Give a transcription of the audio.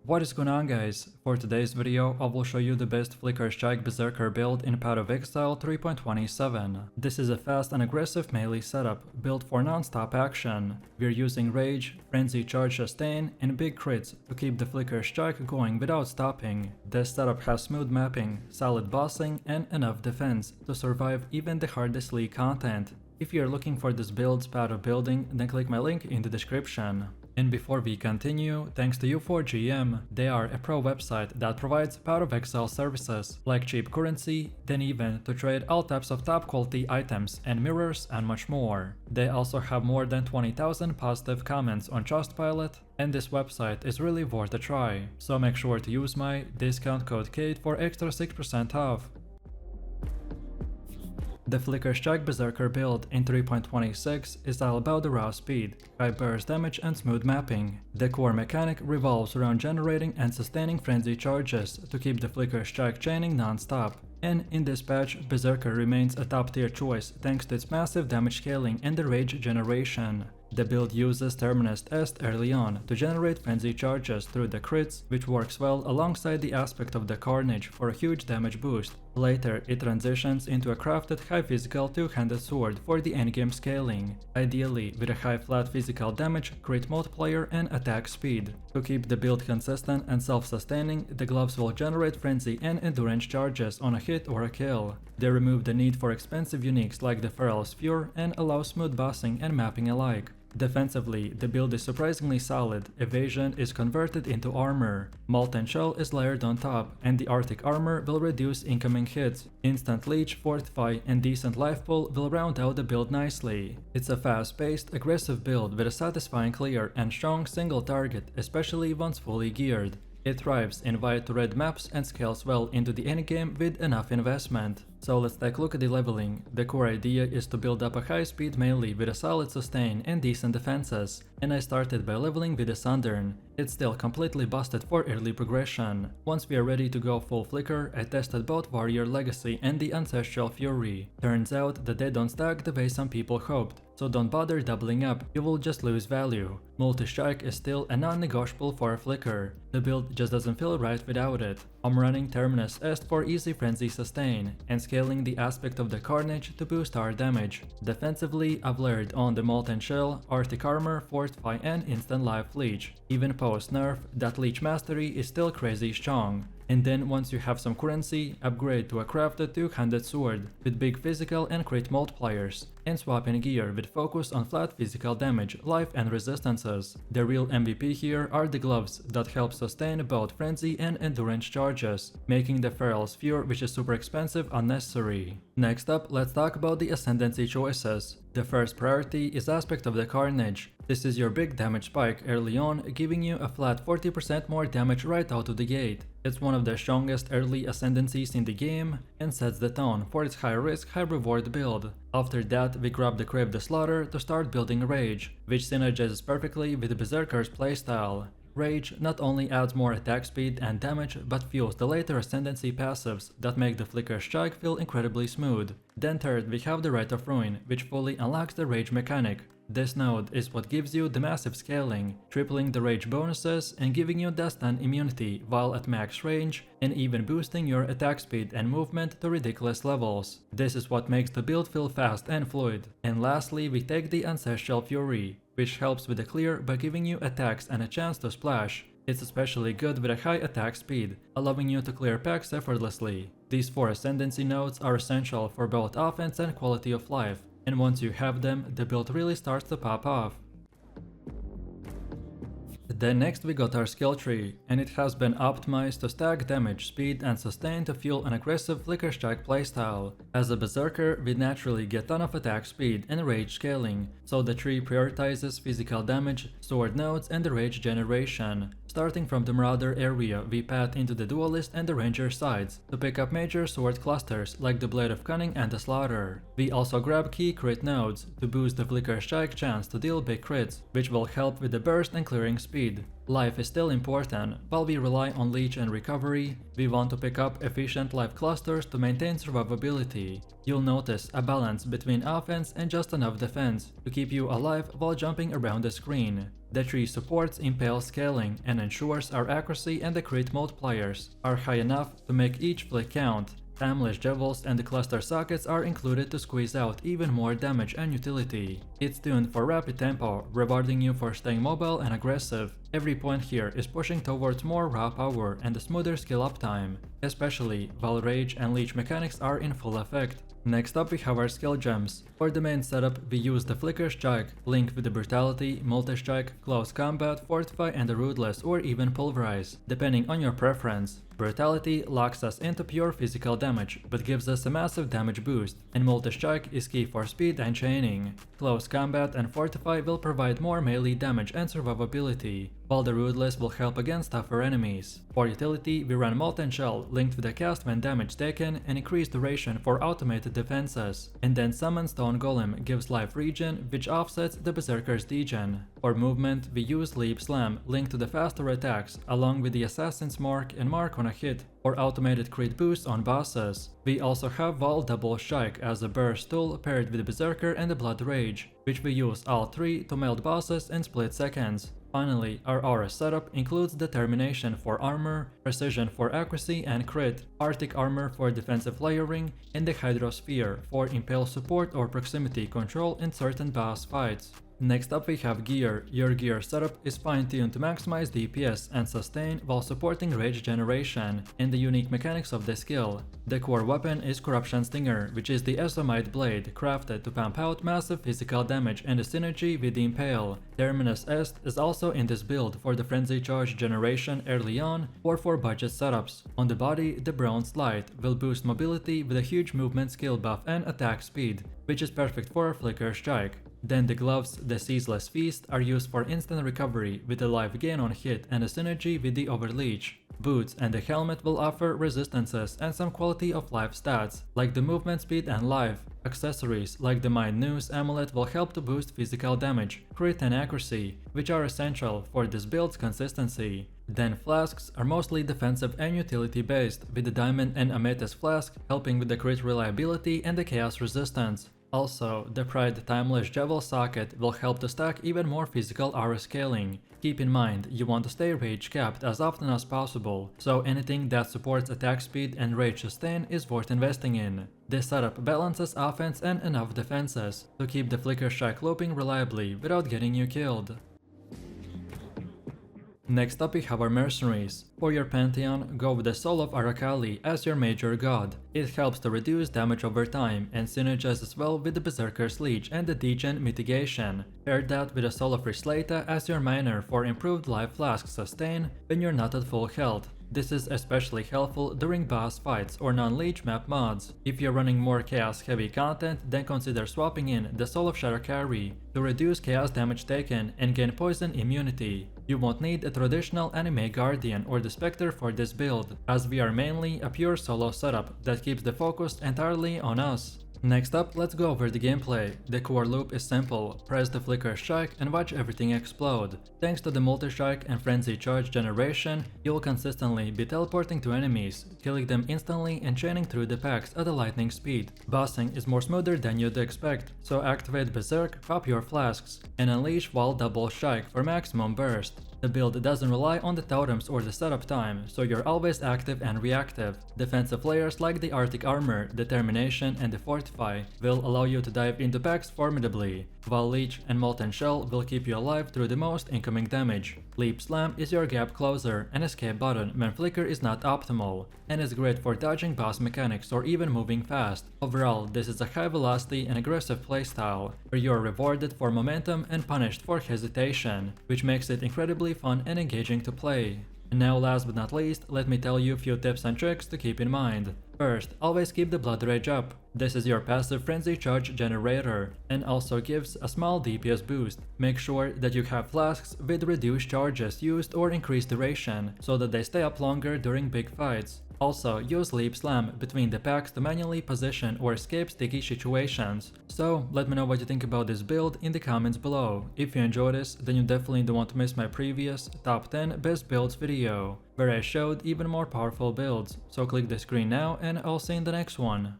What is going on, guys? For today's video, I will show you the best Flicker Strike Berserker build in Path of Exile 3.27. This is a fast and aggressive melee setup, built for non-stop action. We're using Rage, Frenzy Charge Sustain, and big crits to keep the Flicker Strike going without stopping. This setup has smooth mapping, solid bossing, and enough defense to survive even the hardest league content. If you're looking for this build's path of building, then click my link in the description. And before we continue, thanks to U4GM, they are a pro website that provides Path of Exile services like cheap currency, then even to trade all types of top quality items and mirrors and much more. They also have more than 20,000 positive comments on Trustpilot, and this website is really worth a try. So make sure to use my discount code KATE for extra 6% off. The Flicker Strike Berserker build in 3.26 is all about the raw speed, high burst damage and smooth mapping. The core mechanic revolves around generating and sustaining frenzy charges to keep the Flicker Strike chaining non-stop. And in this patch, Berserker remains a top tier choice thanks to its massive damage scaling and the rage generation. The build uses Terminus Est early on to generate frenzy charges through the crits, which works well alongside the aspect of the Carnage for a huge damage boost. Later, it transitions into a crafted high physical two-handed sword for the endgame scaling, ideally with a high flat physical damage, crit multiplier and attack speed. To keep the build consistent and self-sustaining, the gloves will generate frenzy and endurance charges on a hit or a kill. They remove the need for expensive uniques like the Feral Sphere and allow smooth bossing and mapping alike. Defensively, the build is surprisingly solid, evasion is converted into armor, Molten Shell is layered on top, and the Arctic armor will reduce incoming hits. Instant Leech, Fortify, and decent life pool will round out the build nicely. It's a fast-paced, aggressive build with a satisfying clear and strong single target, especially once fully geared. It thrives in white to red maps and scales well into the endgame with enough investment. So let's take a look at the leveling. The core idea is to build up a high speed melee with a solid sustain and decent defenses, and I started by leveling with the Sunburn. It's still completely busted for early progression. Once we are ready to go full Flicker, I tested both Warrior Legacy and the Ancestral Fury. Turns out that they don't stack the way some people hoped, so don't bother doubling up, you will just lose value. Multi-strike is still a non-negotiable for a Flicker. The build just doesn't feel right without it. I'm running Terminus Est for easy frenzy sustain, and scaling the aspect of the Carnage to boost our damage. Defensively, I've layered on the Molten Shell, Arctic Armor, Fortify and Instant Life Leech. Even post-nerf, that Leech Mastery is still crazy strong. And then once you have some currency, upgrade to a crafted two-handed sword with big physical and crit multipliers, and swap in gear with focus on flat physical damage, life and resistances. The real MVP here are the gloves that help sustain both frenzy and endurance charges, making the Feral Sphere, which is super expensive, unnecessary. Next up, let's talk about the Ascendancy choices. The first priority is aspect of the Carnage. This is your big damage spike early on, giving you a flat 40% more damage right out of the gate. It's one of the strongest early Ascendancies in the game and sets the tone for its high risk, high reward build. After that, we grab the Crave the Slaughter to start building Rage, which synergizes perfectly with Berserker's playstyle. Rage not only adds more attack speed and damage, but fuels the later Ascendancy passives that make the Flicker Strike feel incredibly smooth. Then third, we have the Rite of Ruin, which fully unlocks the Rage mechanic. This node is what gives you the massive scaling, tripling the rage bonuses and giving you the stun immunity while at max range, and even boosting your attack speed and movement to ridiculous levels. This is what makes the build feel fast and fluid. And lastly, we take the Ancestral Fury, which helps with the clear by giving you attacks and a chance to splash. It's especially good with a high attack speed, allowing you to clear packs effortlessly. These 4 Ascendancy nodes are essential for both offense and quality of life, and once you have them, the build really starts to pop off. Then next we got our skill tree, and it has been optimized to stack damage, speed and sustain to fuel an aggressive Flicker Strike playstyle. As a Berserker, we naturally get ton of attack speed and rage scaling, so the tree prioritizes physical damage, sword nodes and the rage generation. Starting from the Marauder area, we path into the Duelist and the Ranger sides to pick up major sword clusters like the Blade of Cunning and the Slaughter. We also grab key crit nodes to boost the Flicker Strike chance to deal big crits, which will help with the burst and clearing speed. Life is still important. While we rely on leech and recovery, we want to pick up efficient life clusters to maintain survivability. You'll notice a balance between offense and just enough defense to keep you alive while jumping around the screen. The tree supports impale scaling and ensures our accuracy and the crit multipliers are high enough to make each flick count. Timeless Jewels and the cluster sockets are included to squeeze out even more damage and utility. It's tuned for rapid tempo, rewarding you for staying mobile and aggressive. Every point here is pushing towards more raw power and a smoother skill uptime, especially while rage and leech mechanics are in full effect. Next up we have our skill gems. For the main setup we use the Flicker Strike, linked with the Brutality, Multi-Strike, Close Combat, Fortify and the Ruthless or even Pulverize, depending on your preference. Brutality locks us into pure physical damage, but gives us a massive damage boost, and Multi-Strike is key for speed and chaining. Close Combat and Fortify will provide more melee damage and survivability, while the Ruthless will help against tougher enemies. For utility, we run Molten Shell, linked with a cast when damage taken and increased duration for automated defenses, and then Summon Stone Golem gives life regen, which offsets the Berserker's degen. For movement, we use Leap Slam, linked to the faster attacks, along with the Assassin's Mark and Mark on a hit, or automated crit boost on bosses. We also have Wall Double Strike as a burst tool paired with the Berserker and the Blood Rage, which we use all three to melt bosses in split seconds. Finally, our aura setup includes Determination for armor, Precision for accuracy and crit, Arctic Armor for defensive layering, and the Hydrosphere for impale support or proximity control in certain boss fights. Next up we have gear. Your gear setup is fine-tuned to maximize DPS and sustain while supporting rage generation and the unique mechanics of the skill. The core weapon is Corruption Stinger, which is the Esomite blade crafted to pump out massive physical damage and the synergy with the impale. Terminus Est is also in this build for the frenzy charge generation early on or for budget setups. On the body, the Bronze Light will boost mobility with a huge movement skill buff and attack speed, which is perfect for a Flicker Strike. Then the gloves, the Ceaseless Feast, are used for instant recovery with a life gain on hit and a synergy with the Overleech. Boots and the helmet will offer resistances and some quality of life stats, like the movement speed and life. Accessories like the Mind News amulet will help to boost physical damage, crit and accuracy, which are essential for this build's consistency. Then flasks are mostly defensive and utility based, with the Diamond and Amethyst flask helping with the crit reliability and the chaos resistance. Also, the Pride Timeless Jewel socket will help to stack even more physical aura scaling. Keep in mind, you want to stay rage capped as often as possible, so anything that supports attack speed and rage sustain is worth investing in. This setup balances offense and enough defenses to keep the Flicker Strike looping reliably without getting you killed. Next up we have our mercenaries. For your pantheon, go with the Soul of Arakali as your major god. It helps to reduce damage over time and synergizes well with the Berserker's Leech and the degen mitigation. Pair that with a Soul of Rislata as your miner for improved life flask sustain when you're not at full health. This is especially helpful during boss fights or non-leech map mods. If you're running more chaos heavy content, then consider swapping in the Soul of Sharakari to reduce chaos damage taken and gain poison immunity. You won't need a traditional anime guardian or the Spectre for this build, as we are mainly a pure solo setup that keeps the focus entirely on us. Next up, let's go over the gameplay. The core loop is simple: press the Flicker Strike and watch everything explode. Thanks to the Multi-Strike and Frenzy Charge generation, you'll consistently be teleporting to enemies, killing them instantly and chaining through the packs at a lightning speed. Bossing is more smoother than you'd expect, so activate Berserk, pop your flasks, and unleash Wall Double Strike for maximum burst. The build doesn't rely on the totems or the setup time, so you're always active and reactive. Defensive layers like the Arctic Armor, Determination and the Fortify will allow you to dive into packs formidably, while Leech and Molten Shell will keep you alive through the most incoming damage. Leap Slam is your gap closer and escape button when Flicker is not optimal, and is great for dodging boss mechanics or even moving fast. Overall, this is a high velocity and aggressive playstyle, where you are rewarded for momentum and punished for hesitation, which makes it incredibly fun and engaging to play. And now, last but not least, let me tell you a few tips and tricks to keep in mind. First, always keep the Blood Rage up. This is your passive frenzy charge generator, and also gives a small DPS boost. Make sure that you have flasks with reduced charges used or increased duration, so that they stay up longer during big fights. Also, use Leap Slam between the packs to manually position or escape sticky situations. So, let me know what you think about this build in the comments below. If you enjoyed this, then you definitely don't want to miss my previous top 10 best builds video, where I showed even more powerful builds. So click the screen now and I'll see you in the next one.